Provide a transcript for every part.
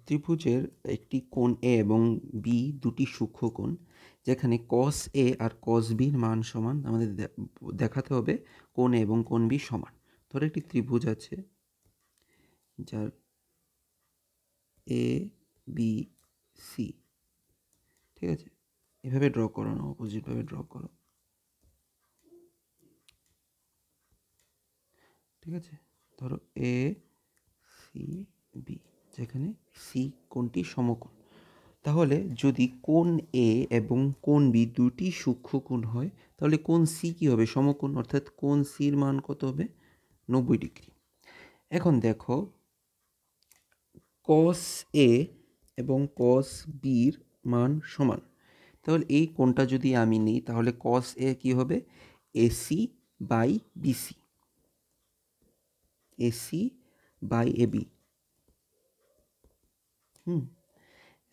ত্রিভুজের একটি কোণ এ এবং বি দুটি সূক্ষ্মকোণ, যেখানে কস এ আর কস বির মান সমান। আমাদের দেখাতে হবে কোণ এ এবং কোণ বি সমান। ধরো একটি ত্রিভুজ আছে যার এ বি সি, ঠিক আছে, এভাবে ড্র করো না, অপোজিটভাবে ড্র করো, ঠিক আছে। ধরো এ সি বি, যেখানে সি কোণটি সমকোণ। তাহলে যদি কোণ এ এবং কোণ বি দুটি সূক্ষ্মকোণ হয়, তাহলে কোণ সি কী হবে? সমকোণ, অর্থাৎ কোণ সির মান কত হবে? 90 ডিগ্রি। এখন দেখো কস এ এবং কস বির মান সমান, তাহলে এই কোণটা যদি আমি নিই, তাহলে কস এ কী হবে? AC by BC, AC by AB.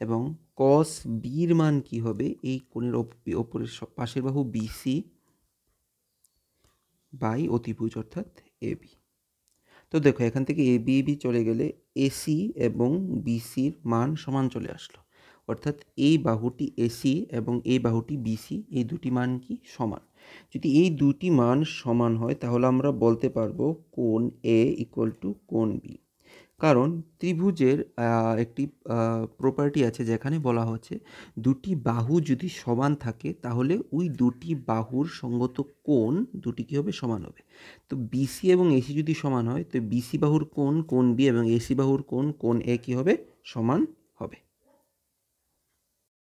এবং কস বির মান কি হবে? এই কোণের ওপরের পাশের বাহু বিসি বাই অতিভুজ অর্থাৎ এবি। তো দেখো এখান থেকে এ বি বি চলে গেলে এসি এবং বিসির মান সমান চলে আসলো, অর্থাৎ এই বাহুটি এসি এবং এই বাহুটি বিসি, এই দুটি মান কি সমান। যদি এই দুটি মান সমান হয়, তাহলে আমরা বলতে পারবো কোণ এ ইকুয়াল টু কোণ বি। কারণ ত্রিভুজের একটি প্রপার্টি আছে, যেখানে বলা হচ্ছে দুটি বাহু যদি সমান থাকে, তাহলে ওই দুটি বাহুর সঙ্গত কোণ দুটি কী হবে? সমান হবে। তো বিসি এবং এসি যদি সমান হয়, তো বিসি বাহুর কোণ কোণ বি এবং এসি বাহুর কোণ কোণ এ কী হবে? সমান